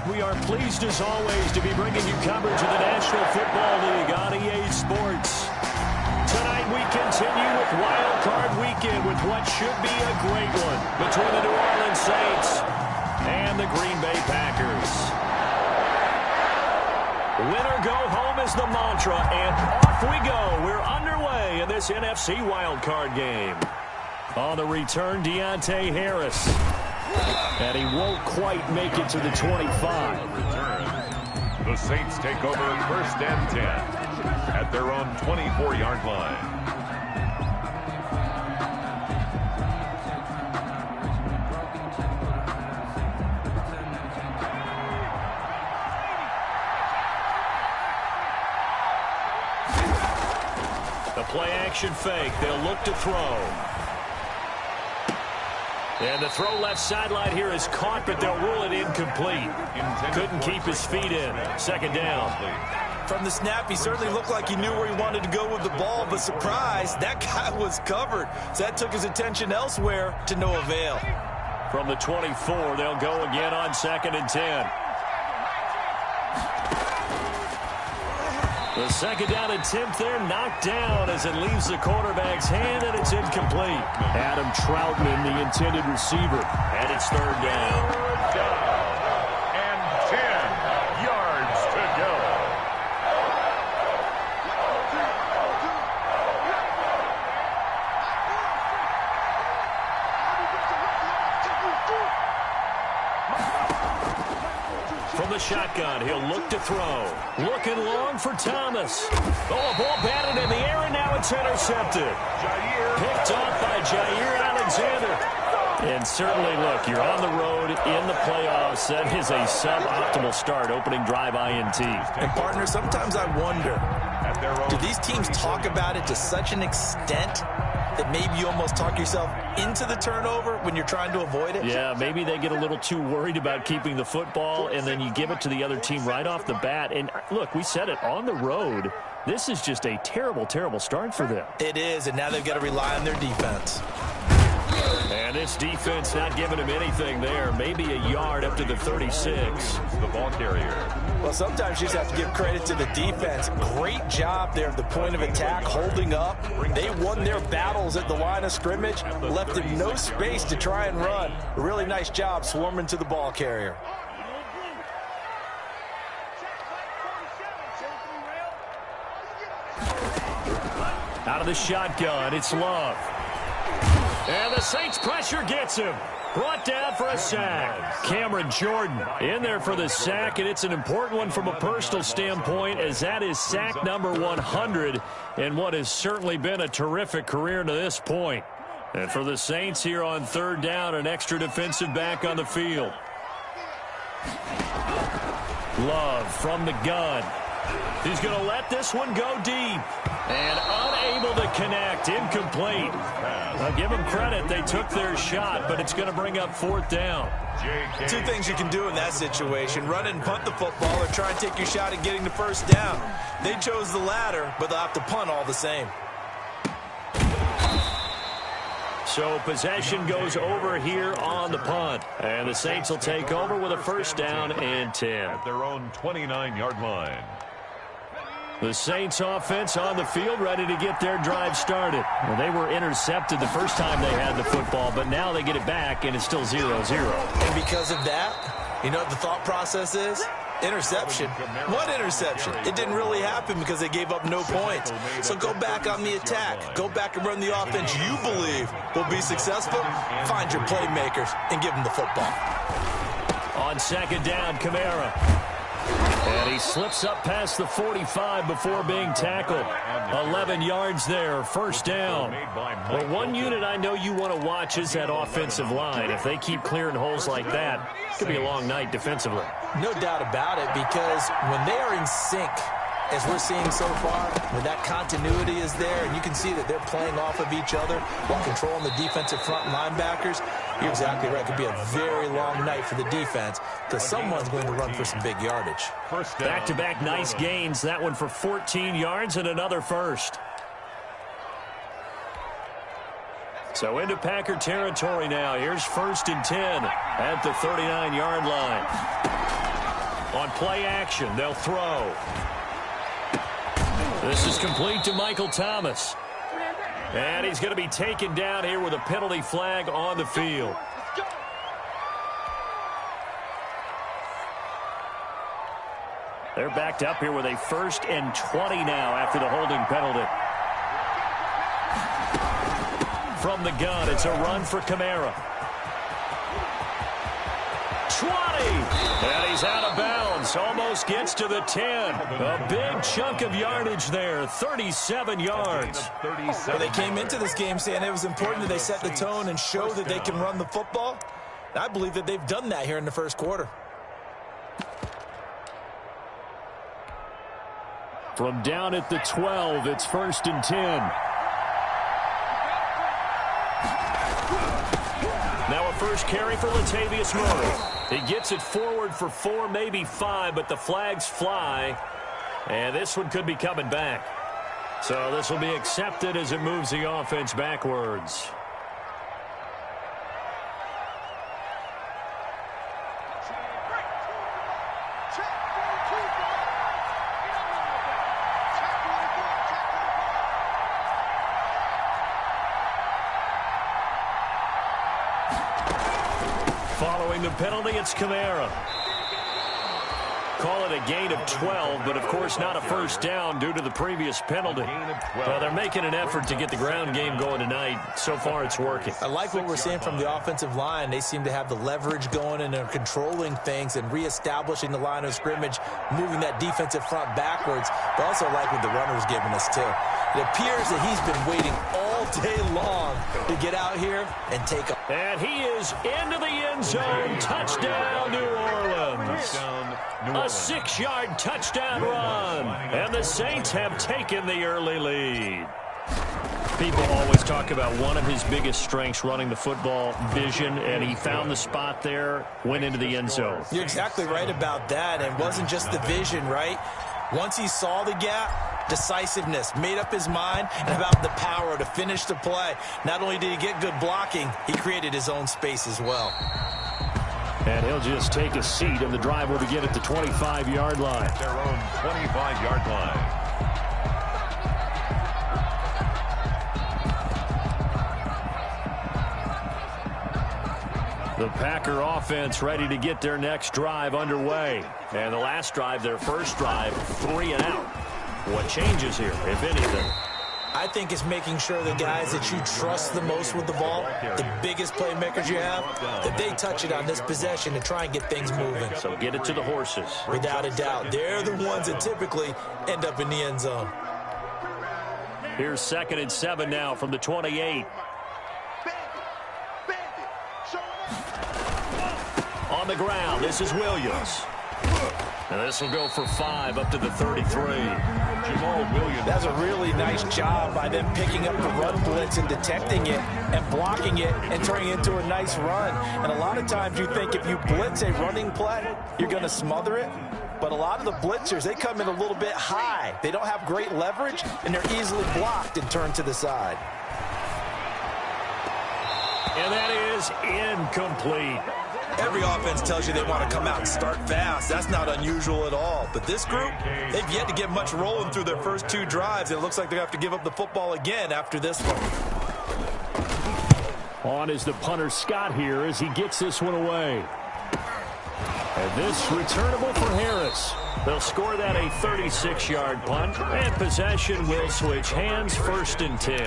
We are pleased as always to be bringing you coverage of the National Football League on EA Sports. Tonight we continue with Wild Card Weekend with what should be a great one between the New Orleans Saints and the Green Bay Packers. Win or go home is the mantra, and off we go. We're underway in this NFC Wild Card game. On the return, Deontay Harris. And he won't quite make it to the 25. Return. The Saints take over 1st and 10 at their own 24-yard line. The play-action fake. They'll look to throw. And the throw left sideline here is caught, but they'll rule it incomplete. Couldn't keep his feet in. 2nd down. From the snap, he certainly looked like he knew where he wanted to go with the ball, but surprise, that guy was covered. So that took his attention elsewhere to no avail. From the 24, they'll go again on 2nd and 10. The 2nd down attempt there knocked down as it leaves the quarterback's hand, and it's incomplete. Adam Troutman, the intended receiver, and it's 3rd down. And 10 yards to go. From the shotgun, he'll look to throw. Looking long for Thomas. Oh, a ball batted in the air, and now it's intercepted. Picked off by Jair Alexander. And certainly, look, you're on the road in the playoffs. That is a suboptimal start, opening drive INT. And, partner, sometimes I wonder, do these teams talk about it to such an extent that maybe you almost talk yourself into the turnover when you're trying to avoid it? Yeah, maybe they get a little too worried about keeping the football, and then you give it to the other team right off the bat. And, look, we said it, on the road, this is just a terrible, terrible start for them. It is, and now they've got to rely on their defense. And this defense not giving him anything there. Maybe a yard up to the 36. The ball carrier. Well, sometimes you just have to give credit to the defense. Great job there at the point of attack, holding up. They won their battles at the line of scrimmage, left him no space to try and run. A really nice job swarming to the ball carrier. Out of the shotgun, it's Love. And the Saints pressure gets him. Brought down for a sack. Cameron Jordan in there for the sack, and it's an important one from a personal standpoint, as that is sack number 100 and what has certainly been a terrific career to this point. And for the Saints here on 3rd down, an extra defensive back on the field. Love from the gun. He's going to let this one go deep. And unable to connect. Incomplete. I'll give them credit. They took their shot, but it's going to bring up 4th down. Two things you can do in that situation. Run and punt the football or try and take your shot at getting the 1st down. They chose the latter, but they'll have to punt all the same. So possession goes over here on the punt. And the Saints will take over with a 1st down and 10. At their own 29-yard line. The Saints offense on the field, ready to get their drive started. Well, they were intercepted the first time they had the football, but now they get it back, and it's still 0-0. And because of that, you know what the thought process is? Interception. What interception? It didn't really happen because they gave up no points. So go back on the attack. Go back and run the offense you believe will be successful. Find your playmakers and give them the football. On 2nd down, Kamara. And he slips up past the 45 before being tackled. 11 yards there, 1st down. Well, one unit I know you want to watch is that offensive line. If they keep clearing holes like that, it could be a long night defensively. No doubt about it, because when they are in sync, as we're seeing so far, when that continuity is there, and you can see that they're playing off of each other while controlling the defensive front linebackers, you're exactly right. It could be a very long night for the defense because someone's going to run for some big yardage. Back-to-back nice gains. That one for 14 yards and another 1st. So into Packer territory now. Here's 1st and 10 at the 39-yard line. On play action, they'll throw. This is complete to Michael Thomas. And he's going to be taken down here with a penalty flag on the field. They're backed up here with a 1st and 20 now after the holding penalty. From the gun, it's a run for Kamara. 20! And he's out of bounds. Almost gets to the 10. A big chunk of yardage there. 37 yards. Well, they came into this game saying it was important that they set the tone and show that they can run the football. I believe that they've done that here in the first quarter. From down at the 12, it's 1st and 10. Now a first carry for Latavius Murray. He gets it forward for 4, maybe 5, but the flags fly. And this one could be coming back. So this will be accepted as it moves the offense backwards. Following the penalty, it's Kamara. Call it a gain of 12, but of course not a first down due to the previous penalty. Well, they're making an effort to get the ground game going tonight. So far, it's working. I like what we're seeing from the offensive line. They seem to have the leverage going, and they're controlling things and reestablishing the line of scrimmage, moving that defensive front backwards. But also like what the runner's giving us, too. It appears that he's been waiting all day long to get out here and take a... And he is into the end zone. Touchdown, New Orleans. A 6-yard touchdown run. And the Saints have taken the early lead. People always talk about one of his biggest strengths running the football, vision, and he found the spot there, went into the end zone. You're exactly right about that. And it wasn't just the vision, right? Once he saw the gap, decisiveness, made up his mind, and about the power to finish the play. Not only did he get good blocking, he created his own space as well. And he'll just take a seat, and the drive will begin at the 25-yard line. Their own 25-yard line. The Packer offense ready to get their next drive underway. And the last drive, their first drive, 3 and out. What changes here, if anything? I think it's making sure the guys that you trust the most with the ball, the biggest playmakers you have, that they touch it on this possession to try and get things moving. So get it to the horses. Without a doubt. They're the ones that typically end up in the end zone. Here's 2nd and 7 now from the 28. On the ground, this is Williams. And this will go for 5 up to the 33. Jamal Williams. That's a really nice job by them picking up the run blitz and detecting it and blocking it and turning it into a nice run. And a lot of times you think if you blitz a running play, you're going to smother it. But a lot of the blitzers, they come in a little bit high. They don't have great leverage, and they're easily blocked and turned to the side. And that is incomplete. Every offense tells you they want to come out and start fast. That's not unusual at all. But this group, they've yet to get much rolling through their first 2 drives. And it looks like they have to give up the football again after this one. On is the punter Scott here as he gets this one away. And this returnable for Harris. They'll score that a 36-yard punt. And possession will switch hands, 1st and 10.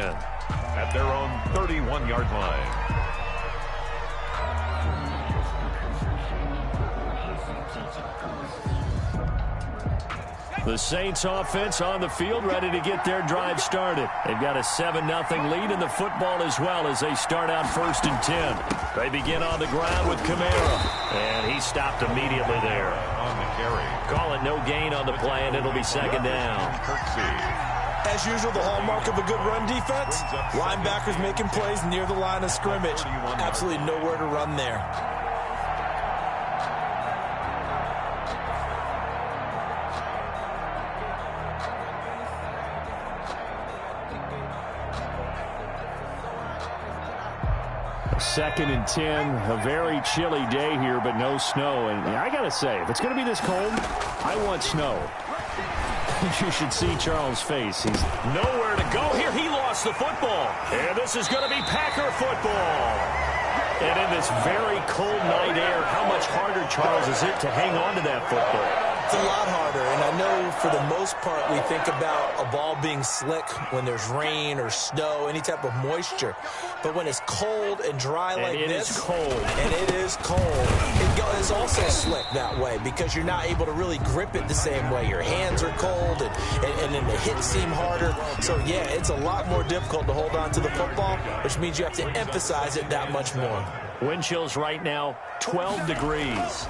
At their own 31-yard line. The Saints offense on the field ready to get their drive started. They've got a 7-0 lead in the football as well as they start out 1st and 10. They begin on the ground with Kamara. And he stopped immediately there. On the carry. Call it no gain on the play, and it'll be 2nd down. As usual, the hallmark of a good run defense, linebackers making plays near the line of scrimmage. Absolutely nowhere to run there. 2nd and 10. A very chilly day here, but no snow. And I got to say, if it's going to be this cold, I want snow. You should see Charles' face. He's nowhere to go here. He lost the football. And this is going to be Packer football. And in this very cold night air, how much harder, Charles, is it to hang on to that football? It's a lot harder, and I know for the most part we think about a ball being slick when there's rain or snow, any type of moisture. But when it's cold and dry like this, it is cold. And it is cold, it is also slick that way because you're not able to really grip it the same way. Your hands are cold, and then the hits seem harder. So, yeah, it's a lot more difficult to hold on to the football, which means you have to emphasize it that much more. Wind chills right now, 12 degrees.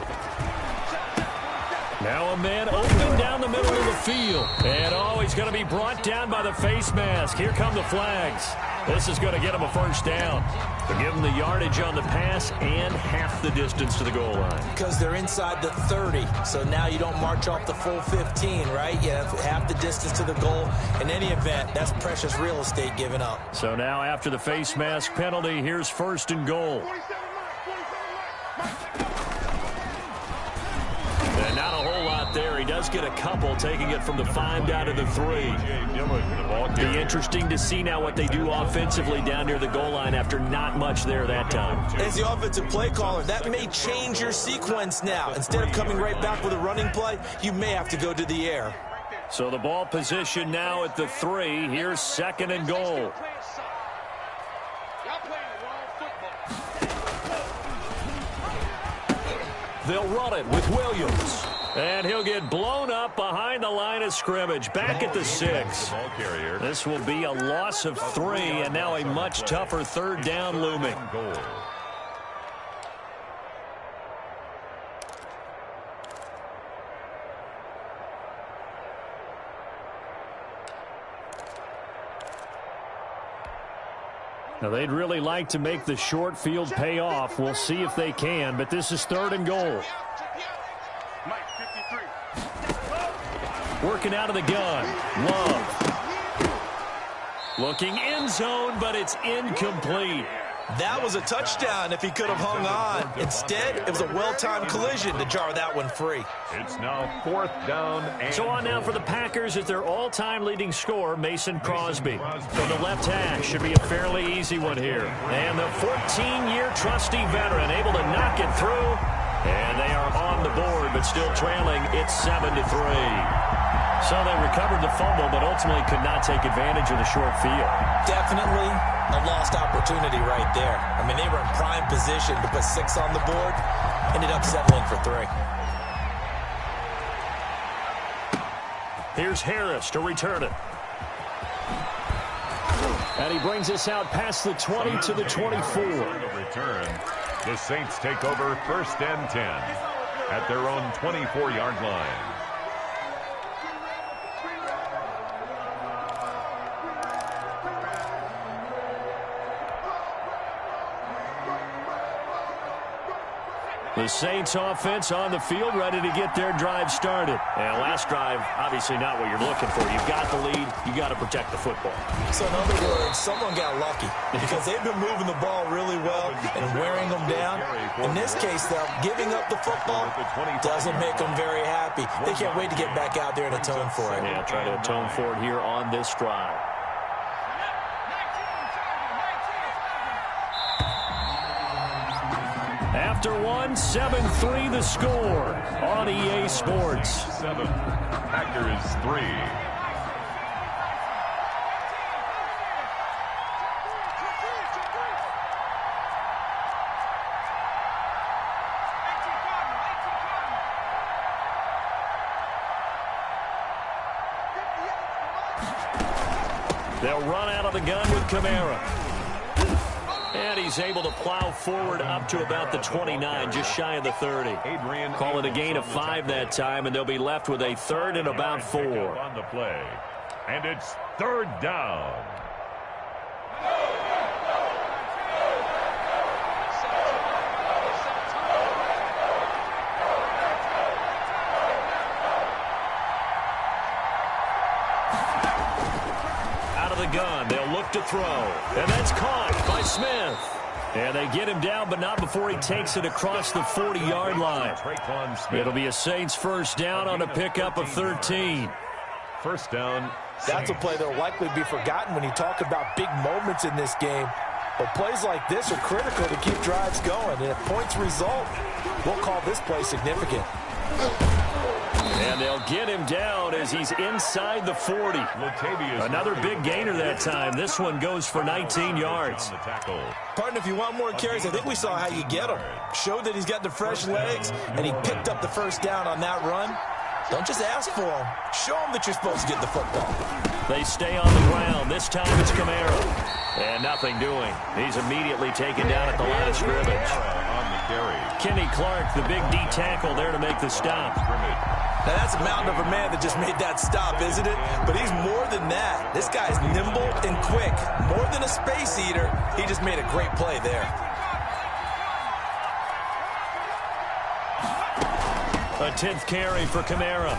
Now a man open down the middle of the field. And, he's going to be brought down by the face mask. Here come the flags. This is going to get him a first down. They'll give him the yardage on the pass and half the distance to the goal line. Because they're inside the 30, so now you don't march off the full 15, right? You have half the distance to the goal. In any event, that's precious real estate given up. So now after the face mask penalty, here's 1st and goal. And not a whole lot there. He does get a couple, taking it from the 5 down to the 3. Be interesting to see now what they do offensively down near the goal line after not much there that time. As the offensive play caller, that may change your sequence now. Instead of coming right back with a running play, you may have to go to the air. So the ball position now at the 3. Here's 2nd and goal. They'll run it with Williams. And he'll get blown up behind the line of scrimmage. Back at the 6. This will be a loss of 3, and now a much tougher 3rd down looming. Now, they'd really like to make the short field pay off. We'll see if they can, but this is 3rd and goal. Working out of the gun. Love. Looking end zone, but it's incomplete. That was a touchdown if he could have hung on. Instead, it was a well-timed collision to jar that one free. It's now 4th down. So on now for the Packers is their all-time leading scorer, Mason Crosby. From the left hash, should be a fairly easy one here. And the 14-year trusty veteran able to knock it through. And they are on the board, but still trailing. It's 7-3. So they recovered the fumble, but ultimately could not take advantage of the short field. Definitely a lost opportunity right there. I mean, they were in prime position to put 6 on the board. Ended up settling for 3. Here's Harris to return it. And he brings us out past the 20 to the 24. Return. The Saints take over 1st and 10 at their own 24-yard line. The Saints offense on the field, ready to get their drive started. And last drive, obviously not what you're looking for. You've got the lead. You got to protect the football. So in other words, someone got lucky because they've been moving the ball really well and wearing them down. In this case, though, giving up the football doesn't make them very happy. They can't wait to get back out there and atone for it. Yeah, try to atone for it here on this drive. After 7-3 the score on EA Sports. 7, Packers 3. They'll run out of the gun with Kamara. And he's able to plow forward up to about the 29, just shy of the 30. Call it a gain of 5 that time, and they'll be left with a 3rd and about 4. On the play. And it's 3rd down. Out of the gun, they'll look to throw. And that's caught by Smith. And they get him down, but not before he takes it across the 40-yard line. It'll be a Saints first down on a pickup of 13. First down. That's a play that will likely be forgotten when you talk about big moments in this game. But plays like this are critical to keep drives going. And if points result, we'll call this play significant. And they'll get him down as he's inside the 40. Another big gainer that time. This one goes for 19 yards. Partner, if you want more carries, I think we saw how you get them. Showed that he's got the fresh legs, and he picked up the first down on that run. Don't just ask for him. Show him that you're supposed to get the football. They stay on the ground. This time it's Kamara. And nothing doing. He's immediately taken down at the line of scrimmage. Kenny Clark, the big D tackle there to make the stop. Now, that's a mountain of a man that just made that stop, isn't it? But he's more than that. This guy's nimble and quick. More than a space eater, he just made a great play there. A 10th carry for Kamara.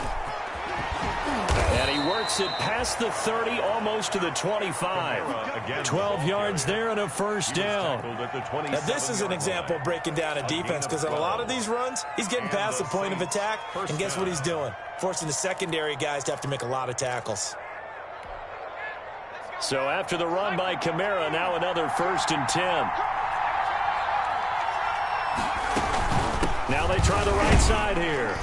And he works it past the 30, almost to the 25. 12 yards there and a first down. Now, this is an example of breaking down a defense, because on a lot of these runs, he's getting past the point of attack, and guess what he's doing? Forcing the secondary guys to have to make a lot of tackles. So after the run by Kamara, now another 1st and 10. Now they try the right side here.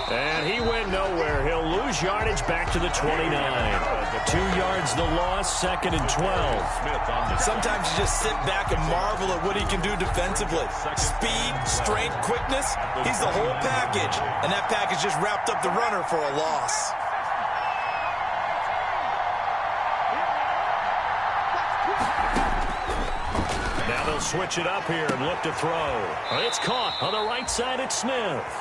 And he went nowhere. He'll lose yardage back to the 29. 2 yards the loss, 2nd and 12. Sometimes you just sit back and marvel at what he can do defensively. Speed, strength, quickness, he's the whole package. And that package just wrapped up the runner for a loss. They'll switch it up here and look to throw. It's caught on the right side at Smith.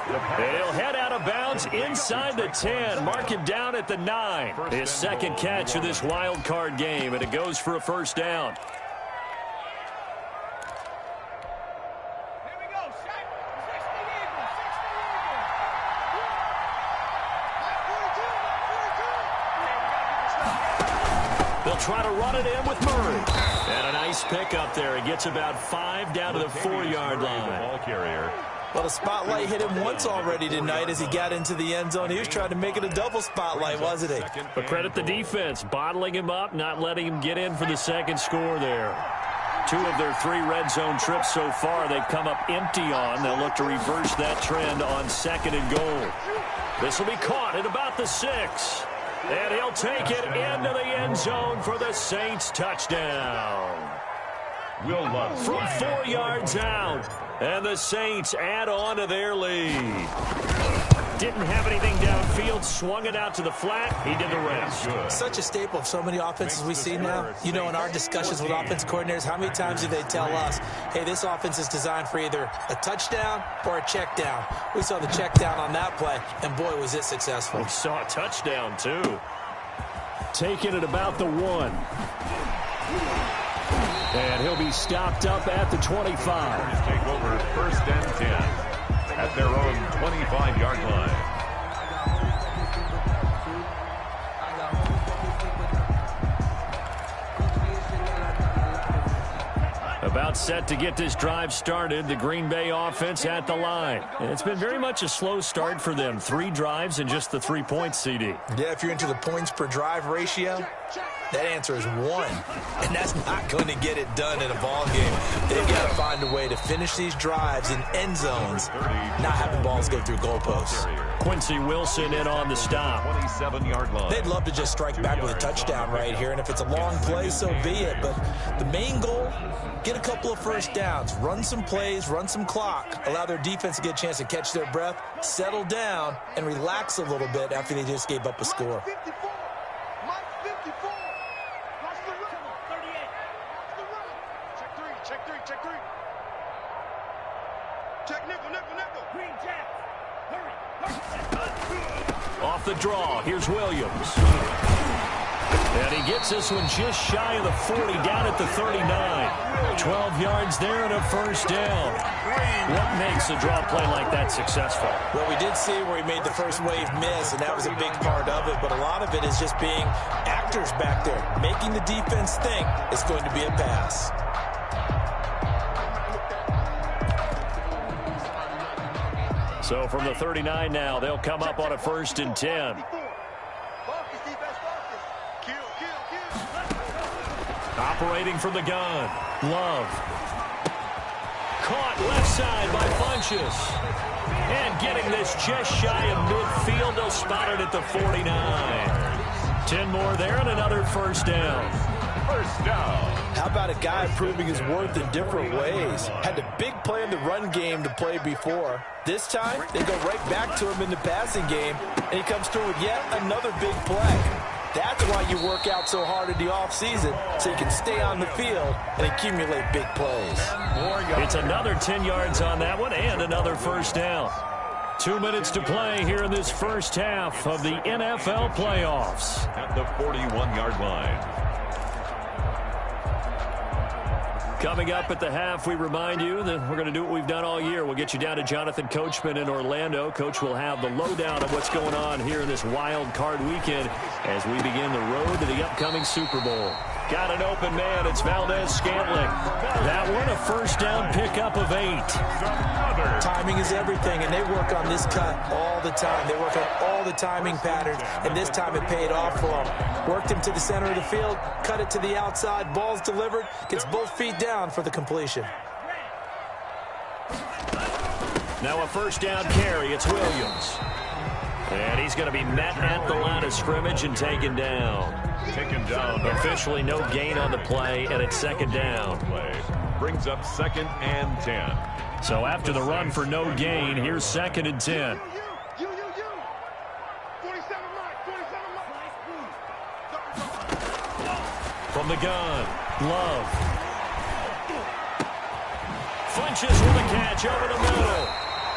And he'll head out of bounds inside the 10. Mark him down at the 9. His second catch of this wild card game, and it goes for a first down. They'll try to run it in with Murray. And a nice pick up there. He gets about 5 down to the 4-yard line. Well, the spotlight hit him once already tonight as he got into the end zone. He was trying to make it a double spotlight, wasn't he? But credit the defense, bottling him up, not letting him get in for the second score there. 2 of their 3 red zone trips so far they've come up empty on. They'll look to reverse that trend on 2nd and goal. This will be caught at about the 6. And he'll take it into the end zone for the Saints touchdown. From 4 yards out. And the Saints add on to their lead. Didn't have anything downfield, swung it out to the flat. He did the rest. Such a staple of so many offenses we see now. You know, in our discussions with offense coordinators, how many times do they tell us, hey, this offense is designed for either a touchdown or a check down. We saw the check down on that play, and boy, was it successful. We saw a touchdown, too. Taking it about the 1. And he'll be stopped up at the 25. Take over 1st and 10 at their own 25-yard line. About set to get this drive started. The Green Bay offense at the line. And it's been very much a slow start for them. 3 drives and just the 3 points, CD. Yeah, if you're into the points per drive ratio, that answer is 1. And that's not going to get it done in a ball game. They've got to find a way to finish these drives in end zones, not having balls go through goalposts. Quincy Wilson in on the stop. 27-yard line. They'd love to just strike back with a touchdown right here, and if it's a long play, so be it. But the main goal, get a couple of first downs, run some plays, run some clock, allow their defense to get a chance to catch their breath, settle down, and relax a little bit after they just gave up a score. Off the draw, here's Williams. And he gets this one just shy of the 40, down at the 39. 12 yards there and a first down. What makes a draw play like that successful? Well, we did see where he made the first wave miss, and that was a big part of it. But a lot of it is just being actors back there, making the defense think it's going to be a pass. So from the 39 now, they'll come up on a 1st and 10. Operating from the gun. Love. Caught left side by Funchess. And getting this just shy of midfield. They'll spot it at the 49. 10 more there and another 1st down. 1st down. How about a guy proving his worth in different ways? Had a big play in the run game to play before. This time, they go right back to him in the passing game, and he comes through with yet another big play. That's why you work out so hard in the offseason, so you can stay on the field and accumulate big plays. It's another 10 yards on that one and another 1st down. 2 minutes to play here in this 1st half of the NFL playoffs. At the 41-yard line. Coming up at the half, we remind you that we're going to do what we've done all year. We'll get you down to Jonathan Coachman in Orlando. Coach will have the lowdown of what's going on here in this wild card weekend as we begin the road to the upcoming Super Bowl. Got an open man. It's Valdez-Scantling. That one, a 1st down pickup of 8. Timing is everything, and they work on this cut all the time. They work on all the timing patterns, and this time it paid off for them. Worked him to the center of the field, cut it to the outside, ball's delivered, gets both feet down for the completion. Now a 1st down carry. It's Williams. And he's going to be met at the line of scrimmage and taken down. Officially no gain on the play, and it's 2nd down. Brings up 2nd and 10. So after the run for no gain, here's 2nd and 10. From the gun, Love. Funchess with a catch over the middle.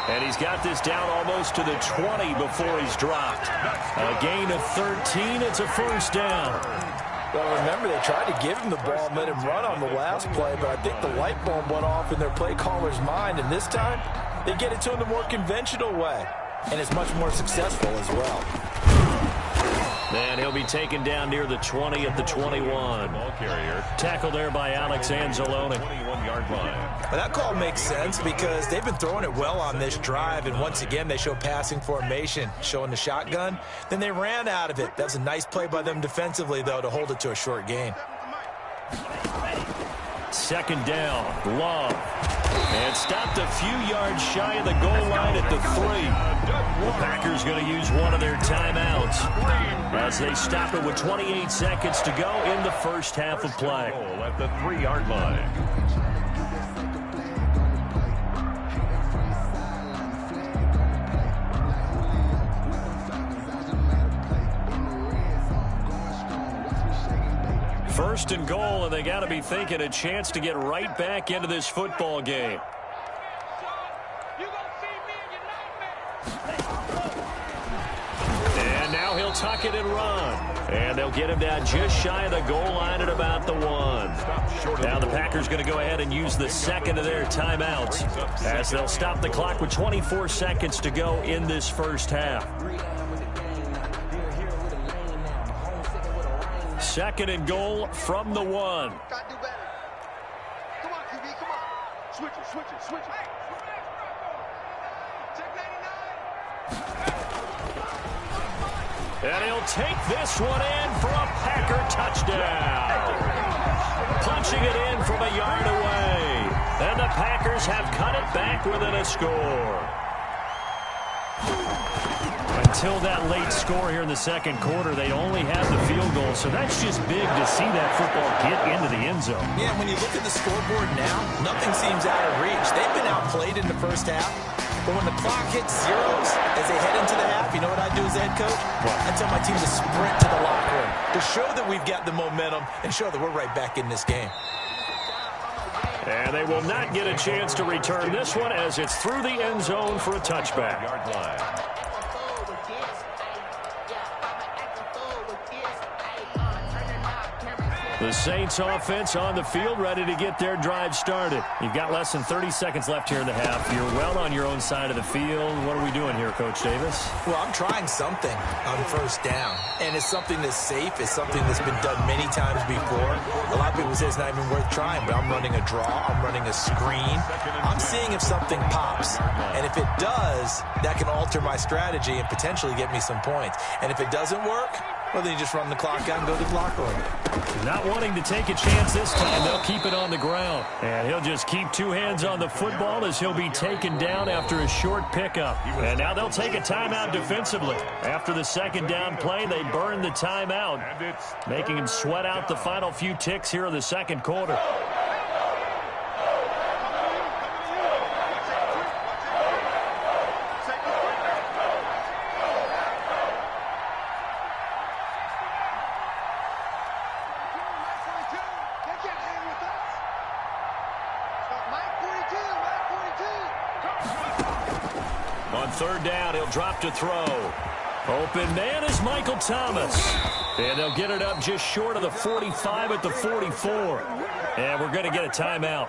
And he's got this down almost to the 20 before he's dropped. A gain of 13. It's a 1st down. Well, remember, they tried to give him the ball and let him run on the last play, but I think the light bulb went off in their play caller's mind, and this time they get it to him the more conventional way, and it's much more successful as well. And he'll be taken down near the 20 at the 21. Ball carrier. Tackle there by Alex Anzalone. 21-yard line. Well, that call makes sense because they've been throwing it well on this drive, and once again they show passing formation, showing the shotgun. Then they ran out of it. That was a nice play by them defensively, though, to hold it to a short gain. 2nd down, Love. And stopped a few yards shy of the goal line at the 3. The Packers going to use one of their timeouts as they stop it with 28 seconds to go in the 1st half of play. At the 3-yard line. First and goal, and they got to be thinking a chance to get right back into this football game. And now he'll tuck it and run. And they'll get him down just shy of the goal line at about the 1. Now the Packers going to go ahead and use the 2nd of their timeouts as they'll stop the clock with 24 seconds to go in this 1st half. 2nd and goal from the 1. Come on, QB, come on. Switch it. Check 99. And he'll take this one in for a Packer touchdown. Punching it in from a yard away. And the Packers have cut it back within a score. Until that late score here in the 2nd quarter, they only had the field goal, so that's just big to see that football get into the end zone. Yeah, when you look at the scoreboard now, nothing seems out of reach. They've been outplayed in the 1st half, but when the clock hits zeros as they head into the half, you know what I do as head coach? I tell my team to sprint to the locker room to show that we've got the momentum and show that we're right back in this game. And they will not get a chance to return this one as it's through the end zone for a touchback. Yard line. The Saints offense on the field, ready to get their drive started. You've got less than 30 seconds left here in the half. You're well on your own side of the field. What are we doing here, Coach Davis? Well, I'm trying something on first down, and it's something that's safe. It's something that's been done many times before. A lot of people say it's not even worth trying, but I'm running a draw. I'm running a screen. I'm seeing if something pops, and if it does, that can alter my strategy and potentially get me some points. And if it doesn't work, well, then you just run the clock out and go to the locker room. Not wanting to take a chance this time, they'll keep it on the ground. And he'll just keep two hands on the football as he'll be taken down after a short pickup. And now they'll take a timeout defensively. After the second down play, they burn the timeout, making him sweat out the final few ticks here in the second quarter. On third down, he'll drop to throw. Open man is Michael Thomas. And they'll get it up just short of the 45 at the 44. And we're going to get a timeout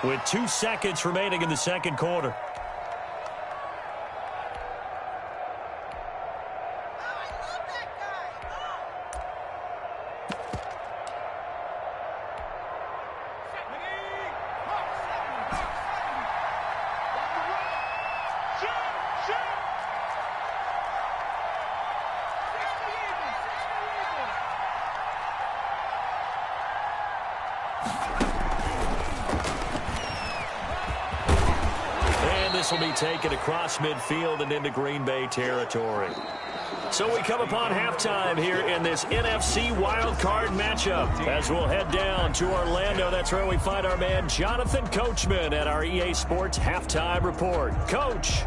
with 2 seconds remaining in the second quarter. This will be taken across midfield and into Green Bay territory. So we come upon halftime here in this NFC wildcard matchup as we'll head down to Orlando. That's where we find our man Jonathan Coachman at our EA Sports Halftime Report. Coach.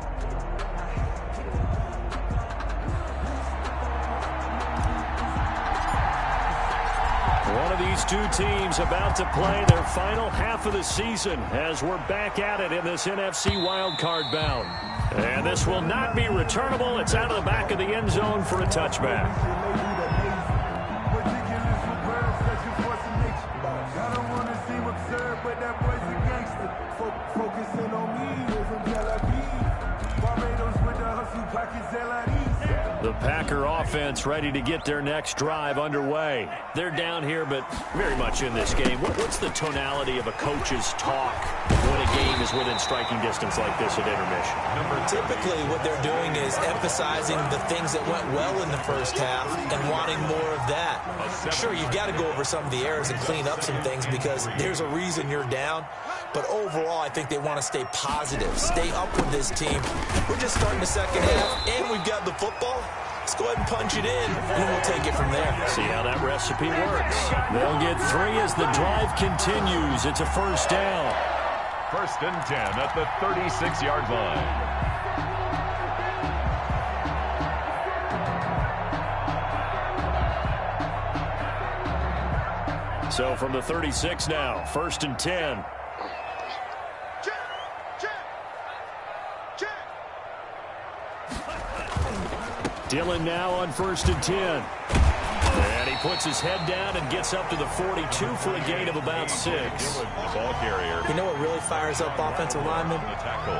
One of these two teams about to play their final half of the season as we're back at it in this NFC wildcard bound. And this will not be returnable. It's out of the back of the end zone for a touchback. The Packer offense ready to get their next drive underway. They're down here, but very much in this game. What's the tonality of a coach's talk when a game is within striking distance like this at intermission? Typically, what they're doing is emphasizing the things that went well in the first half and wanting more of that. Sure, you've got to go over some of the errors and clean up some things because there's a reason you're down. But overall, I think they want to stay positive, stay up with this team. We're just starting the second half, and we've got the football. Let's go ahead and punch it in, and then we'll take it from there. See how that recipe works. They'll get 3 as the drive continues. It's a first down. First and 10 at the 36-yard line. So from the 36 now, first and 10. Dillon now on first and 10. And he puts his head down and gets up to the 42 for a gain of about 6. The ball carrier. You know what really fires up offensive linemen?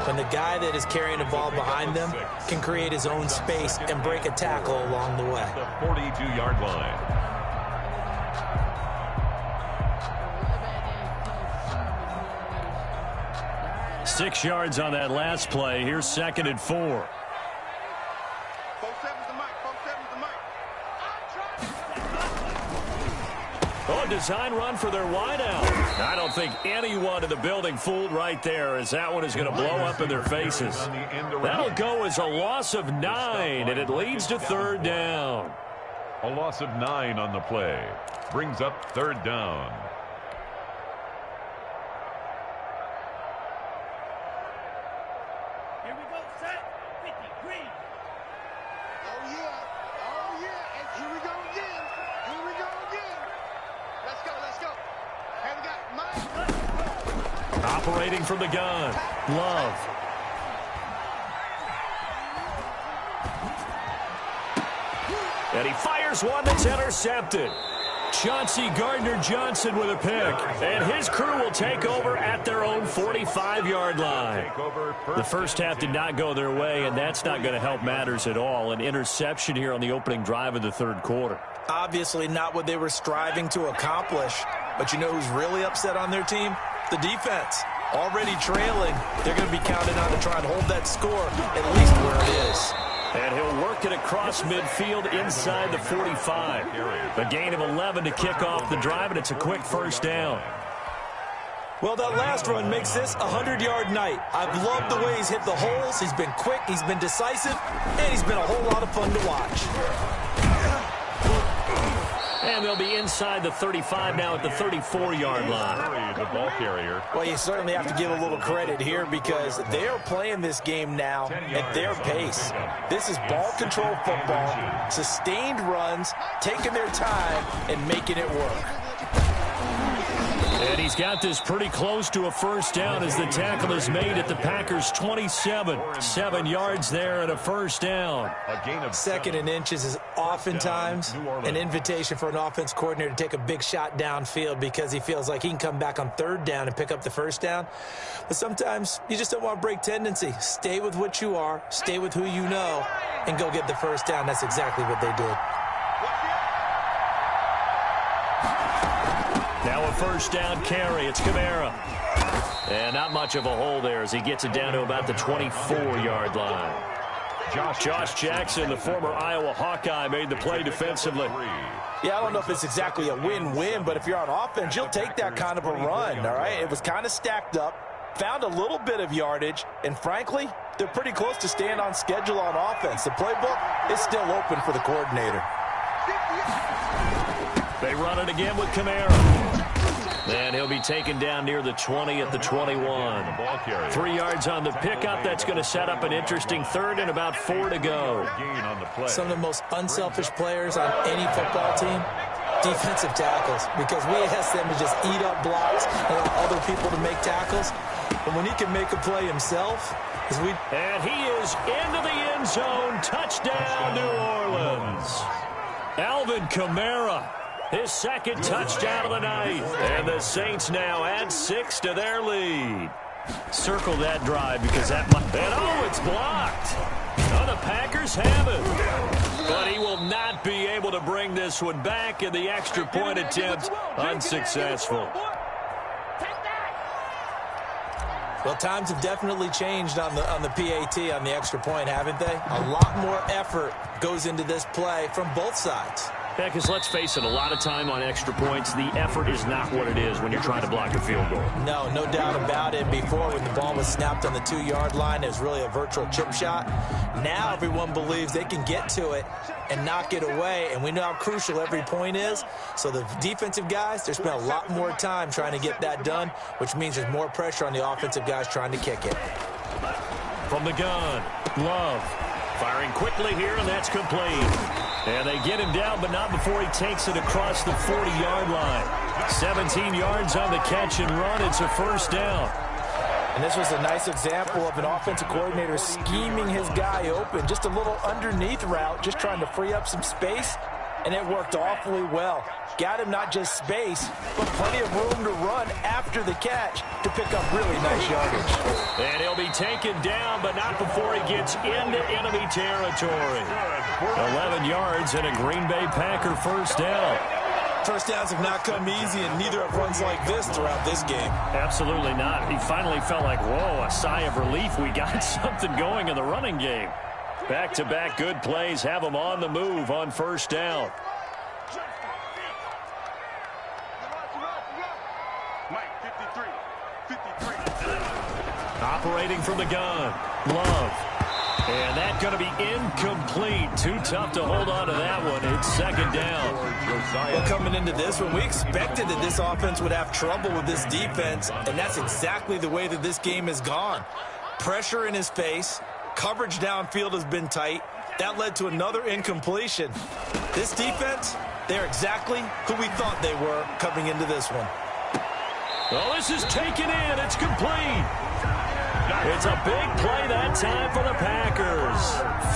When the guy that is carrying the ball behind them can create his own space and break a tackle along the way. The 42-yard line. Six yards on that last play. Here's second and 4. Oh, design run for their wideout. I don't think anyone in the building fooled right there as that one is going to blow up in their faces. That'll go as a loss of 9, and it leads to third down. A loss of 9 on the play. Brings up third down. Here we go, set, 50, green. Oh, yeah. Oh, yeah. And here we go again. Here we go again. Let's go, let's go. And we got Mike. Operating from the gun. Love. And he fires one that's intercepted. Chauncey Gardner-Johnson with a pick. And his crew will take over at their own 45-yard line. The first half did not go their way, and that's not going to help matters at all. An interception here on the opening drive of the third quarter. Obviously not what they were striving to accomplish. But you know who's really upset on their team? The defense. Already trailing. They're going to be counted on to try and hold that score at least where it is. And he'll work it across midfield inside the 45. A gain of 11 to kick off the drive, and it's a quick first down. Well, that last run makes this a 100-yard night. I've loved the way he's hit the holes. He's been quick, he's been decisive, and he's been a whole lot of fun to watch. And they'll be inside the 35 now at the 34-yard line. The ball carrier. Well, you certainly have to give a little credit here because they are playing this game now at their pace. This is ball control football, sustained runs, taking their time, and making it work. And he's got this pretty close to a first down as the tackle is made at the Packers' 27. 7 yards there and a first down. A gain of Second and inches is oftentimes an invitation for an offense coordinator to take a big shot downfield because he feels like he can come back on third down and pick up the first down. But sometimes you just don't want to break tendency. Stay with what you are, stay with who you know, and go get the first down. That's exactly what they did. Now a first down carry. It's Kamara. And not much of a hole there as he gets it down to about the 24-yard line. Josh Jackson, the former Iowa Hawkeye, made the play defensively. Yeah, I don't know if it's exactly a win-win, but if you're on offense, you'll take that kind of a run, all right? It was kind of stacked up, found a little bit of yardage, and frankly, they're pretty close to staying on schedule on offense. The playbook is still open for the coordinator. They run it again with Kamara. And he'll be taken down near the 20 at the 21. 3 yards on the pickup. That's going to set up an interesting third and about 4 to go. Some of the most unselfish players on any football team, defensive tackles, because we ask them to just eat up blocks and allow other people to make tackles. But when he can make a play himself, and he is into the end zone. Touchdown, New Orleans. Alvin Kamara. His second touchdown of the night. And the Saints now add 6 to their lead. Circle that drive because that might... And oh, it's blocked. Oh, the Packers have it. But he will not be able to bring this one back, and the extra point attempt unsuccessful. Well, times have definitely changed on the PAT, on the extra point, haven't they? A lot more effort goes into this play from both sides. Yeah, because let's face it, a lot of time on extra points, the effort is not what it is when you're trying to block a field goal. No doubt about it. Before, when the ball was snapped on the 2-yard line, it was really a virtual chip shot. Now everyone believes they can get to it and knock it away, and we know how crucial every point is. So the defensive guys, they spent a lot more time trying to get that done, which means there's more pressure on the offensive guys trying to kick it. From the gun, Love. Firing quickly here, and that's complete. And they get him down, but not before he takes it across the 40-yard line. 17 yards on the catch and run. It's a first down. And this was a nice example of an offensive coordinator scheming his guy open. Just a little underneath route, just trying to free up some space, and it worked awfully well. Got him not just space, but plenty of room to run after the catch to pick up really nice yardage. And he'll be taken down, but not before he gets into enemy territory. 11 yards and a Green Bay Packer first down. First downs have not come easy, and neither have runs like this throughout this game. Absolutely not. He finally felt like, whoa, a sigh of relief. We got something going in the running game. Back-to-back good plays have him on the move on first down. Operating from the gun, Love. And that's going to be incomplete. Too tough to hold on to that one. It's second down. Well, coming into this one, we expected that this offense would have trouble with this defense, and that's exactly the way that this game has gone. Pressure in his face. Coverage downfield has been tight. That led to another incompletion. This defense, they're exactly who we thought they were coming into this one. Well, this is taken in. It's complete. It's a big play that time for the Packers.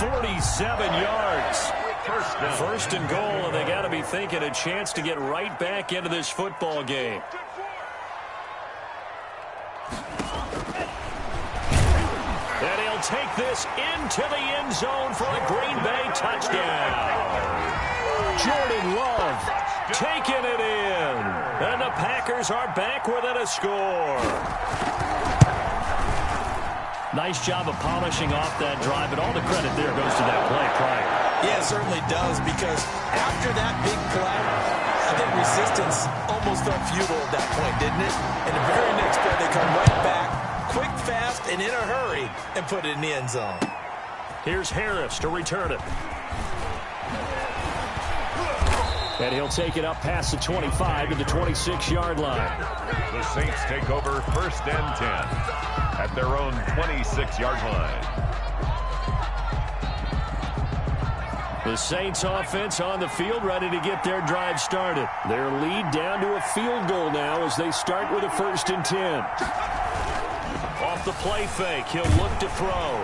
47 yards. First down. First and goal, and they got to be thinking a chance to get right back into this football game. And he'll take this into the end zone for a Green Bay touchdown. Jordan Love taking it in. And the Packers are back within a score. Nice job of polishing off that drive, and all the credit there goes to that play prior. Yeah, it certainly does, because after that big play, I think resistance almost felt futile at that point, didn't it? And the very next play, they come right back, quick, fast, and in a hurry, and put it in the end zone. Here's Harris to return it. And he'll take it up past the 25 to the 26-yard line. The Saints take over first and 10 at their own 26-yard line. The Saints offense on the field, ready to get their drive started. Their lead down to a field goal now as they start with a first and 10. Off the play fake, he'll look to throw.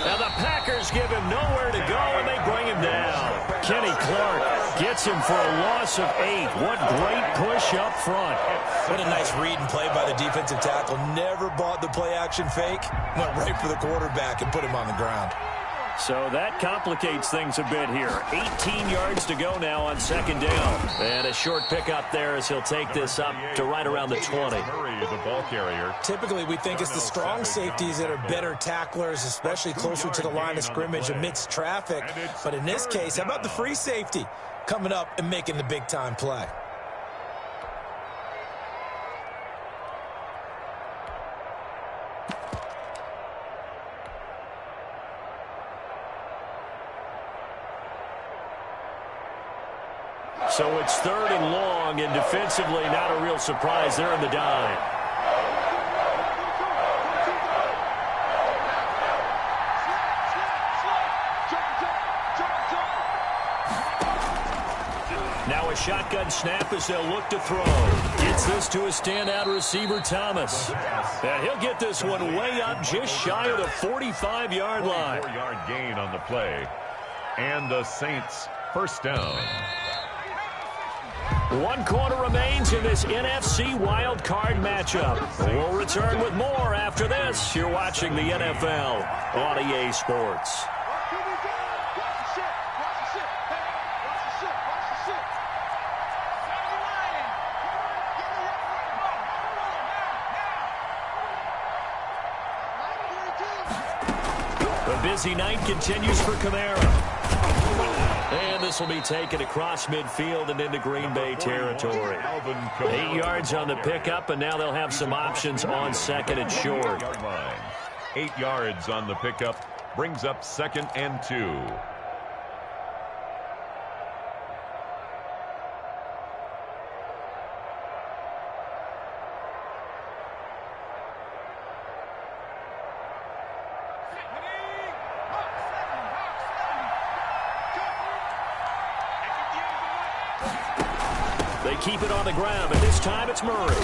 Now the Packers give him nowhere to go, and they bring him down. Kenny Clark gets him for a loss of 8. What great push up front. What a nice read and play by the defensive tackle. Never bought the play-action fake. Went right for the quarterback and put him on the ground. So that complicates things a bit here. 18 yards to go now on second down. And a short pickup there as he'll take this up to right around the 20. Murray is a ball carrier. Typically, we think it's the strong safeties that are better tacklers, especially closer to the line of scrimmage amidst traffic. But in this case, how about the free safety coming up and making the big-time play? So it's third and long, and defensively not a real surprise. They're in the dime. Now a shotgun snap as they'll look to throw. Gets this to a standout receiver, Thomas. And he'll get this one way up just shy of the 45-yard line. 4-yard gain on the play. And the Saints first down. 1 quarter remains in this NFC wild card matchup. We'll return with more after this. You're watching the NFL on EA Sports. The busy night continues for Kamara. And this will be taken across midfield and into Green Bay territory. 8 yards on the pickup, and now they'll have some options on second and short. 8 yards on the pickup brings up second and 2. They keep it on the ground, but this time it's Murray.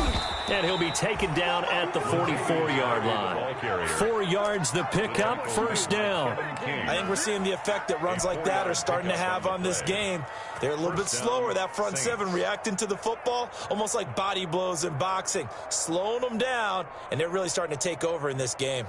And he'll be taken down at the 44-yard line. 4 yards the pickup, first down. I think we're seeing the effect that runs like that are starting to have on this game. They're a little bit slower, that front seven, reacting to the football, almost like body blows in boxing, slowing them down, and they're really starting to take over in this game.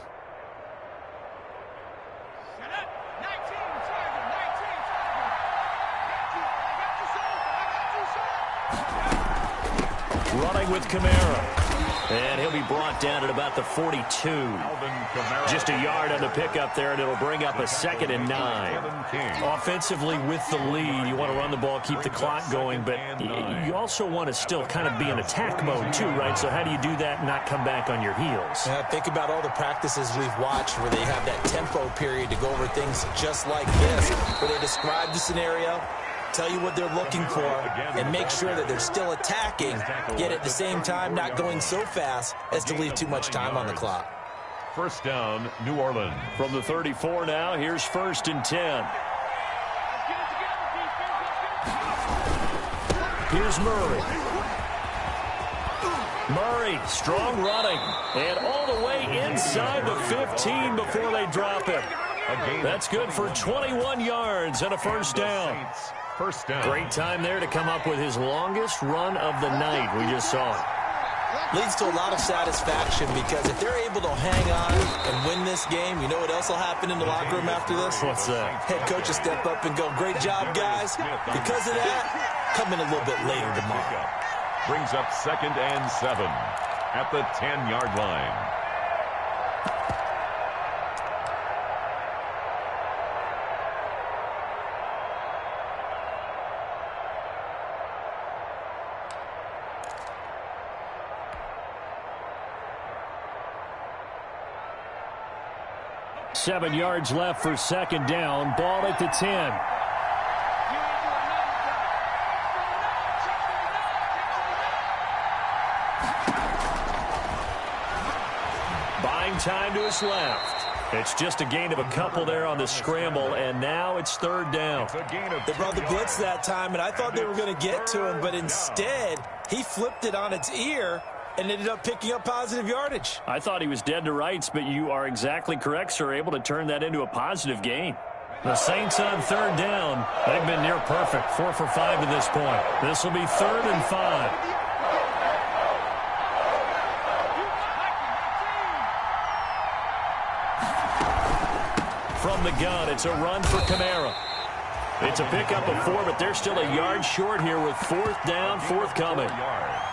Running with Kamara. And he'll be brought down at about the 42. Just a yard on the pickup there, and it'll bring up a second and 9. Offensively with the lead, you want to run the ball, keep the clock going, but you also want to still kind of be in attack mode too, right? So how do you do that and not come back on your heels? Yeah, think about all the practices we've watched where they have that tempo period to go over things just like this, where they describe the scenario, tell you what they're looking for, and make sure that they're still attacking, yet at the same time not going so fast as to leave too much time on the clock. First down, New Orleans. From the 34 now, here's first and 10. Here's Murray. Murray, strong running, and all the way inside the 15 before they drop him. That's good for 21 yards and a first down. First down. Great time there to come up with his longest run of the night. We just saw it. Leads to a lot of satisfaction because if they're able to hang on and win this game, you know what else will happen in the locker room after this? What's that? Head coach will step up and go, great job, guys. Because of that, come in a little bit later tomorrow. Brings up 2nd and 7 at the 10-yard line. Seven yards left for second down. Ball at the 10. Buying time to his left. It's just a gain of a couple there on the scramble, and now it's third down. They brought the blitz that time, and I thought they were going to get to him, but instead he flipped it on its ear and ended up picking up positive yardage. I thought he was dead to rights, but you are exactly correct, sir, able to turn that into a positive gain. The Saints on third down. They've been near perfect, 4 for 5 to this point. This will be 3rd and 5. From the gun, it's a run for Kamara. It's a pickup of 4, but they're still a yard short here with 4th down, forthcoming.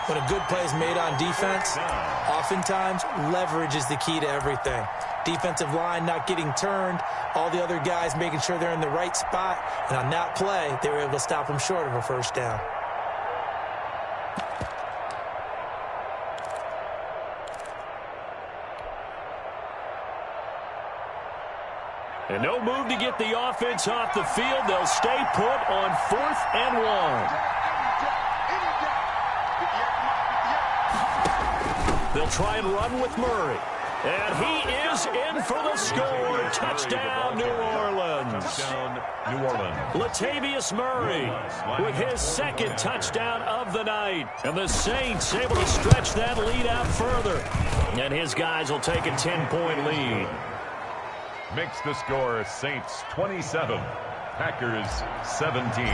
When a good play is made on defense, oftentimes leverage is the key to everything. Defensive line not getting turned, all the other guys making sure they're in the right spot, and on that play, they were able to stop them short of a first down. And no move to get the offense off the field. They'll stay put on 4th and 1. They'll try and run with Murray. And he is in for the score. Touchdown, New Orleans. Touchdown, New Orleans. Latavius Murray with his 2nd touchdown of the night. And the Saints able to stretch that lead out further. And his guys will take a 10-point lead. Makes the score Saints 27, Packers 17.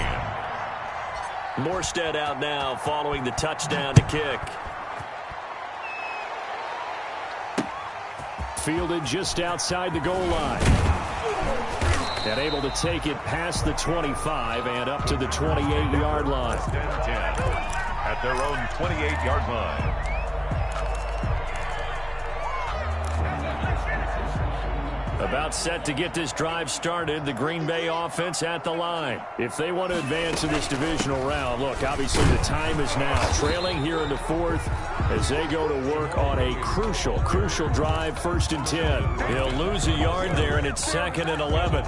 Morstead out now following the touchdown to kick. Fielded just outside the goal line. And able to take it past the 25 and up to the 28-yard line. 10 at their own 28-yard line. About set to get this drive started. The Green Bay offense at the line. If they want to advance in this divisional round, look, obviously the time is now. Trailing here in the 4th as they go to work on a crucial drive, 1st and 10. He'll lose a yard there, and it's 2nd and 11.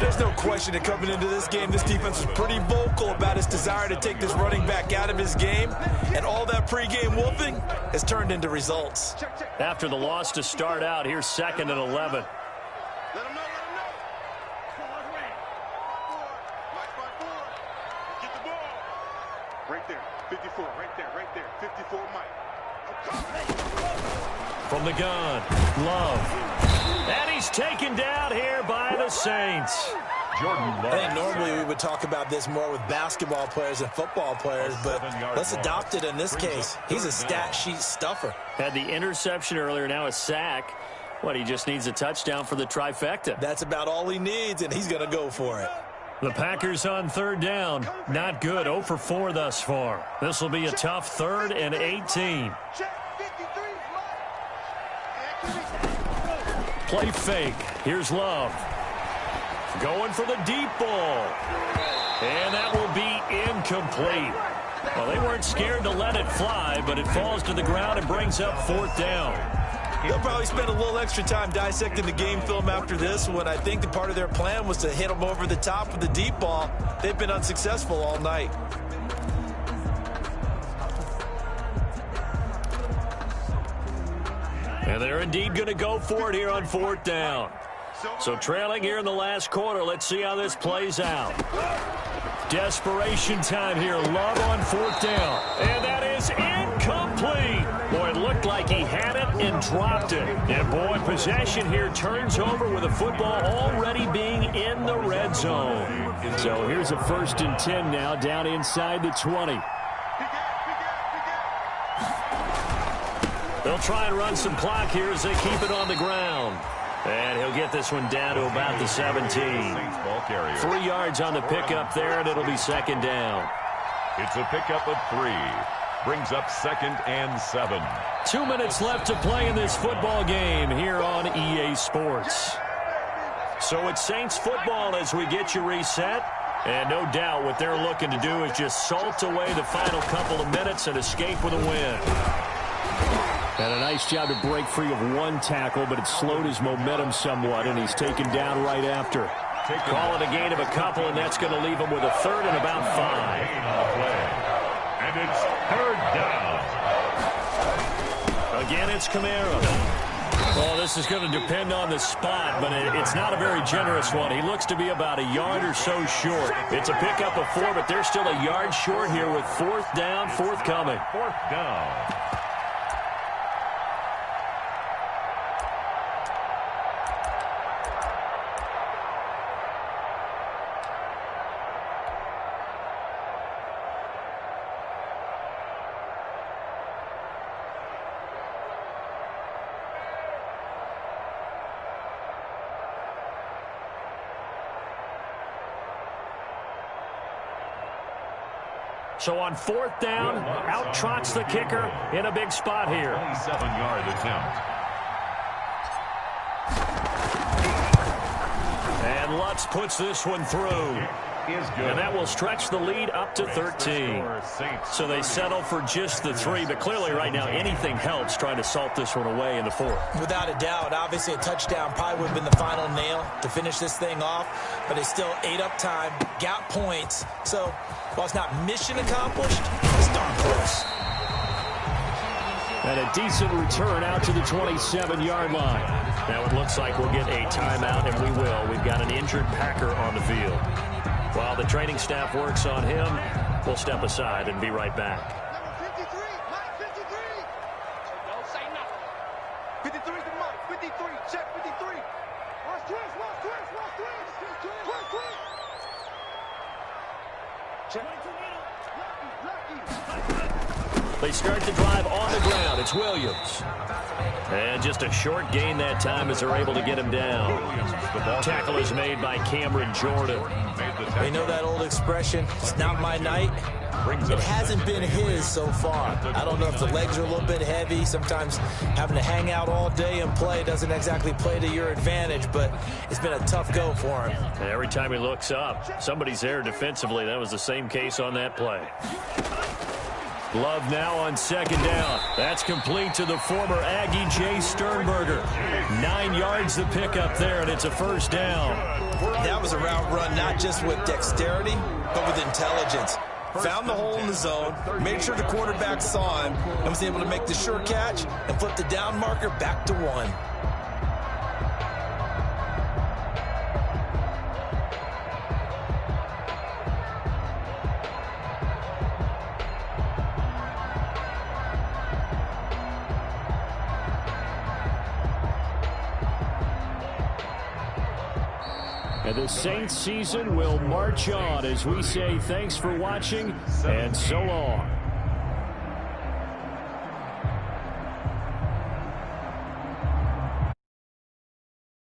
There's no question that coming into this game, this defense was pretty vocal about its desire to take this running back out of his game, and all that pregame wolfing has turned into results. After the loss to start out, here's 2nd and 11. Let him know, let him know. Get the ball. Right there, 54, right there, 54, Mike. From the gun, Love. And he's taken down here by the Saints. Jordan Love. I think normally we would talk about this more with basketball players and football players, but let's adopt it in this case. He's a stat sheet stuffer. Had the interception earlier, now a sack. What, he just needs a touchdown for the trifecta. That's about all he needs, and he's going to go for it. The Packers on third down. Not good. 0 for 4 thus far. This will be a tough 3rd and 18. Play fake. Here's Love. Going for the deep ball. And that will be incomplete. Well, they weren't scared to let it fly, but it falls to the ground and brings up 4th down. They'll probably spend a little extra time dissecting the game film after this, when I think the part of their plan was to hit them over the top with the deep ball. They've been unsuccessful all night. And they're indeed going to go for it here on 4th down. So trailing here in the last quarter, let's see how this plays out. Desperation time here. Love on 4th down. And that is incomplete. Boy, it looked like he had it and dropped it. And, boy, possession here turns over with the football already being in the red zone. So here's a 1st and 10 now down inside the 20. They'll try and run some clock here as they keep it on the ground. And he'll get this one down to about the 17. 3 yards on the pickup there, and it'll be 2nd down. It's a pickup of 3. Brings up 2nd and 7. 2 minutes left to play in this football game here on EA Sports. So it's Saints football as we get you reset. And no doubt what they're looking to do is just salt away the final couple of minutes and escape with a win. And a nice job to break free of 1 tackle, but it slowed his momentum somewhat, and he's taken down right after. Call it a gain of a couple, and that's going to leave him with a 3rd and about 5. And it's 3rd down. Again, it's Kamara. Well, this is going to depend on the spot, but it's not a very generous one. He looks to be about a yard or so short. It's a pickup of 4, but they're still a yard short here with 4th down, forthcoming. 4th down. So on 4th down, out trots the kicker in a big spot here. 27-yard attempt. And Lutz puts this one through. And that will stretch the lead up to 13. So they settle for just the 3, but clearly right now anything helps trying to salt this one away in the 4th. Without a doubt, obviously a touchdown probably would have been the final nail to finish this thing off, but they still ate up time, got points. So while it's not mission accomplished, it's darn close. And a decent return out to the 27-yard line. Now it looks like we'll get a timeout, and we will. We've got an injured Packer on the field. While the training staff works on him, we'll step aside and be right back. Number 53, Mike 53. Don't say nothing. 53 to Mike, 53, check 53. Watch twist, watch twist, watch twist. Twist, twist. Check. Lucky. They start the drive on the ground. It's Williams. And just a short gain that time as they're able to get him down. Tackle is made by Cameron Jordan. You know that old expression, it's not my night? It hasn't been his so far. I don't know if the legs are a little bit heavy. Sometimes having to hang out all day and play doesn't exactly play to your advantage, but it's been a tough go for him. And every time he looks up, somebody's there defensively. That was the same case on that play. Love now on 2nd down. That's complete to the former Aggie Jay Sternberger. 9 yards the pickup there, and it's a 1st down. That was a route run not just with dexterity, but with intelligence. Found the hole in the zone, made sure the quarterback saw him, and was able to make the sure catch and flip the down marker back to 1. And the Saints season will march on as we say thanks for watching and so long.